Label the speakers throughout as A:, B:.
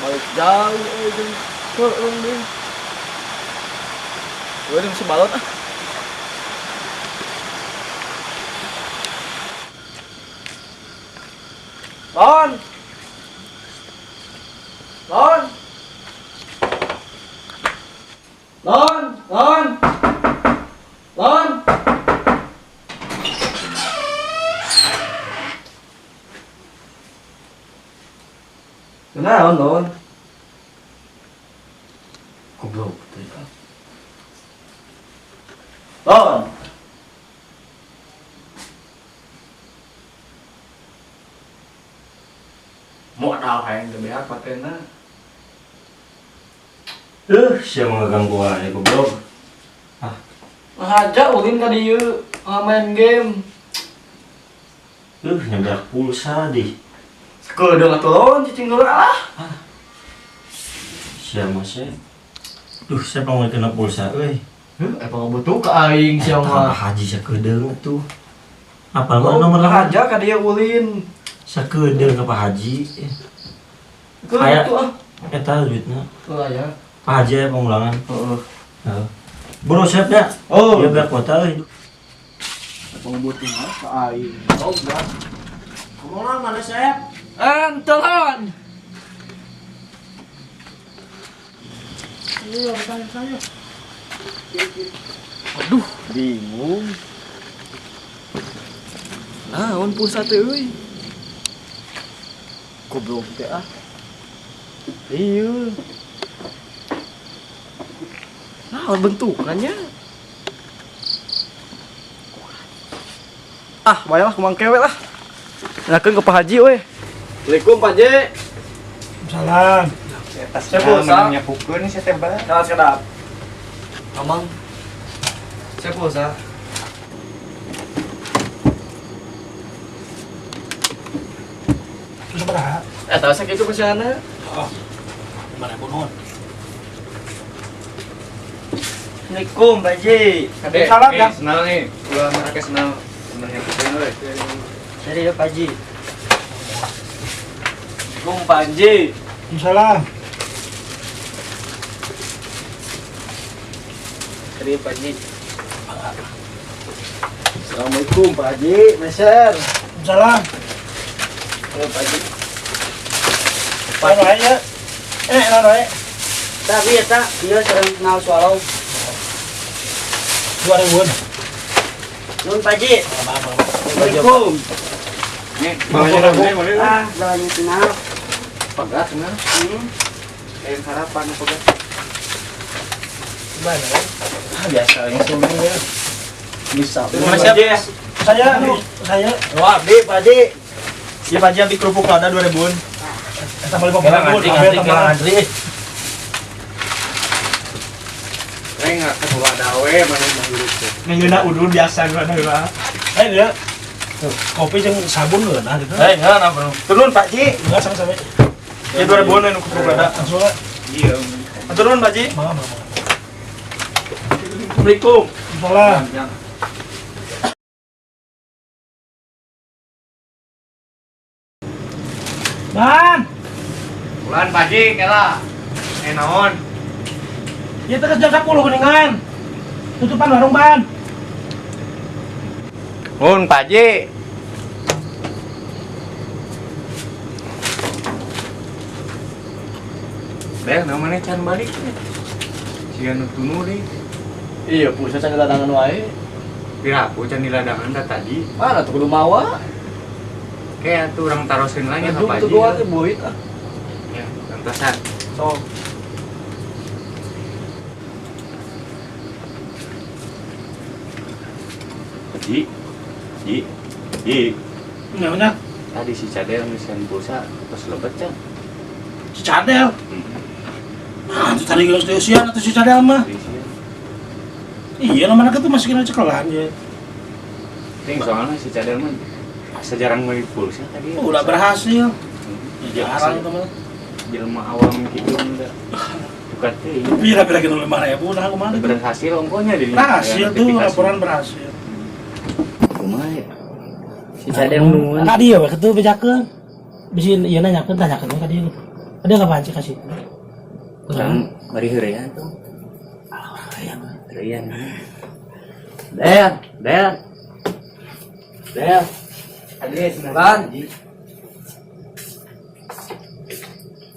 A: balik jauh jeung keung deui. Gue masih balot ah. Lon. Lon. Lon, Lon. Lon. Kenaon, Lon? Goblok teh. Lon. Modal hayang teu beak patena.
B: Siapa ngeganggu aja goblok.
A: Aja ulin ka dieu main game.
B: Nyambeak pulsa di.
A: Sakedeung atuh Lon cicing heula ah.
B: Siapa sih? Siapa mau kena pulsa euy?
A: Apa butuh ka aing sia mah.
B: Haji sakedeung atuh. Apa nomor
A: aja ka dieu ulin.
B: Sakedeung ka Pak Haji.
A: Aya tuh ah.
B: Eta duitna.
A: Heeh aya.
B: Pak Haji aya pengulangan.
A: Heeh.
B: Bro siap ya?
A: Oh.
B: Dia beak kuota euy.
A: Pengebutin mah ka aing. Oh, enggak.
B: Ngomong mana Sep?
A: Telon.
C: Iya, bertanya saya.
A: Aduh, bingung. Naon pulsa teh euy? Goblok teh ah. Iya. Naon bentukannya? Ah, bayalah kumang kewe lah. Nakeun ke Pak Haji we. Assalamualaikum Pak Haji.
C: Salam.
A: Saya pulsa.
C: Nyapukeun saya teh bae.
A: Jangan sekedap. Amang. Saya pulsa.
C: Terus berapa?
A: Tahu sakit itu pesanana.
C: Oh. 5.000 nuhun.
A: Assalamualaikum Pak Haji.
C: Salam ya.
D: Senal nih, gua mereka senal temennya kita nih.
A: Dari Pak Haji. Assalamualaikum Pak Haji.
C: Salam.
A: Dari Pak Haji. Assalamualaikum Pak Haji. Meser.
C: Salam.
A: Halo Pak Haji.
C: Pak ya. Nono.
A: Tapi ya tak, dia sering kenal swallow.
C: 2.000.
A: Nun Pak Haji. Assalamualaikum.
D: Nih, bawanya nih,
A: Ah, bawanya kenal.
D: Pegat senal. Kayak harapan pegat.
C: Gimana?
A: Biasa yang sebenarnya. Bisa.
D: Mana siapa ya?
C: Saya.
A: Wah, Bi, Pak Haji.
D: Si Pak Haji kerupuk lada 2000.
C: Kita balik ke
A: Ngantri.
D: Saya nggak ketua dawe mana yang hidup tuh.
C: Ngeuna udun biasa gua heula. Dia kopi jeung sabun geuna gitu.
A: Enggak, bro. Turun Pak Haji.
C: Enggak sama-sama.
D: Ya 2000 nih kerupuk lada.
C: Langsung lah.
D: Iya.
A: Turun Pak Haji.
C: Mama.
A: Assalamualaikum.
C: Salam. Ban.
D: Bulan Pak Haji kela. Naon?
C: Ya tegas jam 10 geningan. Tutupan warung ban.
D: Pak Haji. Bel namanya can balik. Sian tunu deui.
A: Iya, pulsa can dadangan wae.
D: Piraku can diladangan da tadi.
A: Mana tuh kudu mawa?
D: Kayak tuh orang tarosin lagi
A: Aduh,
D: Pak
A: itu
D: Haji.
A: dua teh boit ah.
D: Ya, lantasan.
A: Sok.
D: Ji.
C: Nya.
D: Tadi si Cadel ngisian pulsa pas lebet can.
C: Si Cadel. Nah, itu tadi geus usian atau si Cadel mah. Iya, namanya tuh masih kena cekelan ya.
D: Ting soalnya si Cadel mah sejarang beli pulsa tadi.
C: Udah berhasil.
D: Iya,
C: Jarang itu mah.
D: jelema awam gitu enggak. Bukan teh.
C: Pira-pira gitu 5.000 nah kumaha.
D: Berhasil ongkonya di.
C: Berhasil tuh laporan berhasil.
D: Kumaha ya?
A: Si Cadel nuhun.
C: Ka dieu we kitu bejakeun. Bisi ieu nanyakeun tanyakeun ka dieu. Ada nggak Pak Haji kasih?
D: Kurang bari heurean tuh. Heurean. Del. Adres
A: Ban.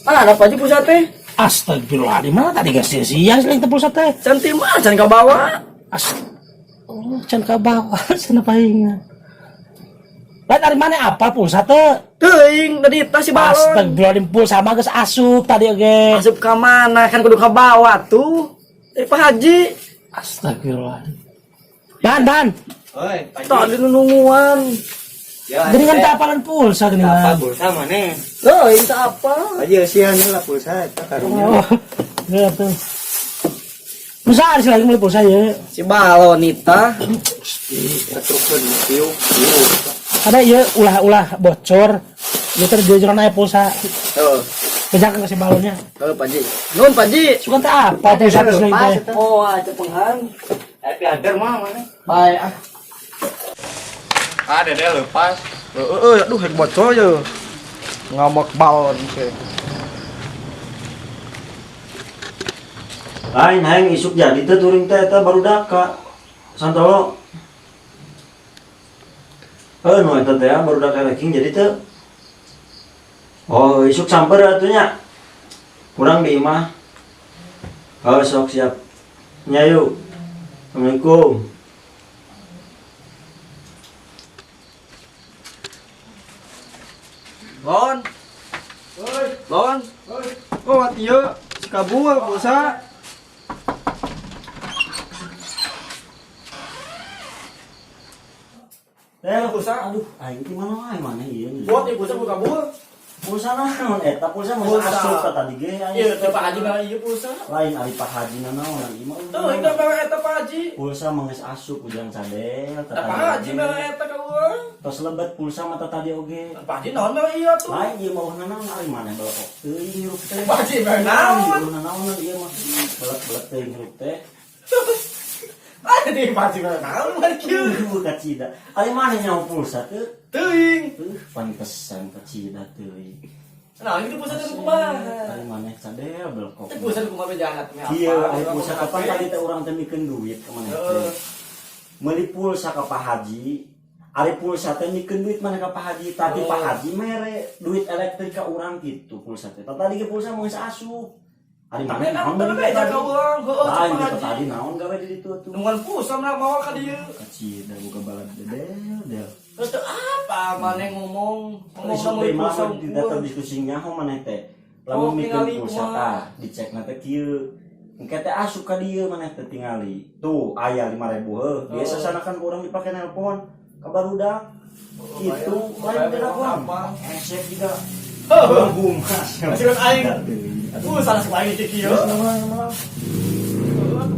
A: Ada apa aja pusat teh?
C: Astagfirullahaladzim, mana tadi gak sia-sia sih tepul sate?
A: Cantik mah, can ka bawa.
C: Oh, can ka bawa, sana pahingan. Lain dari mana apa pulsa teh?
A: Teuing tadi tas si balon.
C: Astagfirullahaladzim, pulsa mah geus asup tadi oge.
A: Asup ka mana? Kan kudu ka bawa tuh. Pak Haji.
C: Astagfirullahaladzim. Dan.
D: Oi,
A: Tadi nungguan.
C: Geningan teh apalan pulsa
D: apa
C: geningan.
D: pulsa mana?
A: Loh, itu apa?
D: Aja sian lah pulsa eta karunya.
C: Oh, gitu. Masa sih lagi mulai pulsa ya?
A: Si balon Nita.
D: Ketrukkeun piu.
C: Ada ya ulah bocor. Dia terjujur naik pulsa.
A: Tuh.
C: Kejakan ke si balonnya.
A: Tuh, Pak Haji. Nun, Pak Haji.
C: Suka teh apa pulsa teh selain teh?
A: Oh, aja penghan.
D: Tapi agar mah mana?
A: Baik ah.
D: Ada deh lepas.
A: Aduh, hek bocor ya. Ngambek balon ke.
B: Lain hayang isuk jadi teh turing teh eta barudak ka Santolo. Nu eta teh barudak ranking jadi teh. Oh, isuk samper atuh nya. Kurang di imah. Oh, sok siap. Nya yuk. Assalamualaikum.
A: Lon. Lon. Oh, hati ya. Si kabur pulsa.
B: Pulsa. Aduh, aing ti mana ieu.
A: Buat di pulsa buka kabur.
B: Pulsa naon eta? Pulsa mah
A: Pulsa.
B: asup ka tadi ge.
A: Iya, teh Pak Haji mah ieu pulsa.
B: Lain ari Pak Haji naon ieu mah.
A: Tuh, itu bawa eta Pak Haji.
B: Pulsa mah geus asup ujang cadel.
A: Pak Haji mah eta ka urang.
B: Tos lebet pulsa mata tadi oge.
A: Pak Haji naon mah iya tuh.
B: Lain ieu mah naon ari mana belok. Teuing hirup teh.
A: Pak Haji mah naon.
B: Naon ieu mah belek-belek teh hirup teh.
A: Di Pak Haji mah naon mah kieu.
B: Kacida. Ari mana nyawa pulsa teh?
A: Teuing.
B: Pantesan kacida teuing.
A: Nah, itu pulsa teh kumaha?
B: Ari mana cadel belok.
A: Teh pulsa kumaha jahat mah apa?
B: Iya, ari pulsa kapan tadi teh urang teh mikeun duit ka maneh teh. Meuli pulsa ka Pak Haji. Ari pulsa teh mikeun duit maneh ka Pak Haji. Tadi Pak Haji mere duit elektrik ka urang kitu pulsa teh. Tadi ge pulsa mah geus asup. Ari mana naon
A: Bener
B: beli
A: beja ka urang, heueuh
B: Lain
A: Pak
B: gitu
A: Haji.
B: tadi naon gawe di ditu tuh.
A: Nungan pulsa mah mawa ka dieu.
B: Kacida buka balad del.
A: Terus tuh apa maneh ngomong
B: Isuk
A: mau
B: teh mah
A: pulsa
B: di data diskusinya nyaho maneh teh. Lamun mikeun pulsa tah dicekna teh kieu. Engke teh asup ka dieu maneh teh tingali. Tuh aya 5.000 heuh. Biasa sanakan urang dipake nelpon ka barudak. Itu lain beda apa? Esek juga. Humas.
A: Masih kan aing. Salah sekali kieu.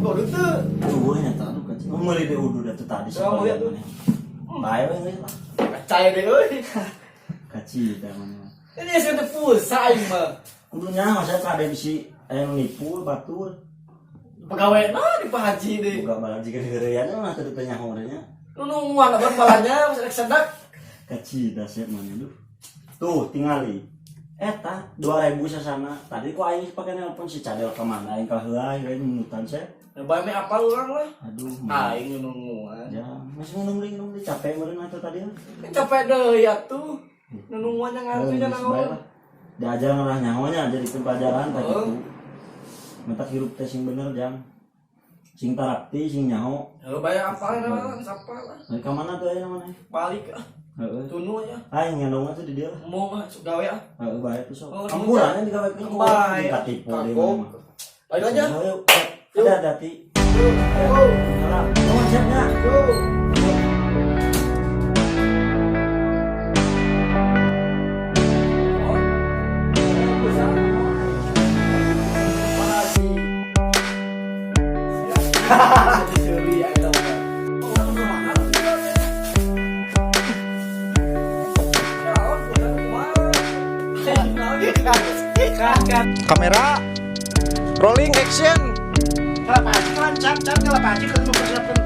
A: Baru tuh.
B: Tuh nya tah aduh kacil. Meuli deh udu da teh tadi
A: lihat tuh.
B: Bae we lah.
A: Percaya deh euy.
B: Kacil teh mana.
A: Ini sih teh pulsa aing mah.
B: Untuknya masa kada bisi aya nipu batur.
A: Pegawai di Pak Haji deh.
B: Buka balad jika digeurean mah teu tanya horenya.
A: Nungguan abang balanya masih sedak.
B: Kacida sih mana duh. Tuh tingali. Eta 2.000 sasana. Tadi ku aing pake nelpon si cadel ka mana aing ka heula aing minutan sih.
A: Bae me apa urang lah.
B: Aduh.
A: Aing nungguan.
B: Ya, masih nungguin capek meureun atuh tadi.
A: Capek deui atuh. Nungguan yang ngatunya naon.
B: Diajar ngarah nyahonya jadi pelajaran tadi itu. Mata hirup teh sing bener jang. Sing tarakti sing nyaho.
A: Heuh bae apa lah, sapa lah.
B: Dari ka mana tuh aya namanya?
A: Balik ah.
B: Heeh.
A: Tunu aja.
B: Aing ngendong tuh di dia.
A: Mau mah gawe ah.
B: Heeh, bae tuh sok.
A: Oh,
B: Kampurannya digawekeun ku
A: Bae.
B: katipu deui
A: Kagok.
B: mah.
A: Ayo aja.
B: Ada dati. Salam. Nuhun siapnya.
E: Kamera rolling action.
C: Kalau Pak Haji kan cap kalau Pak Haji kan mau persiapkan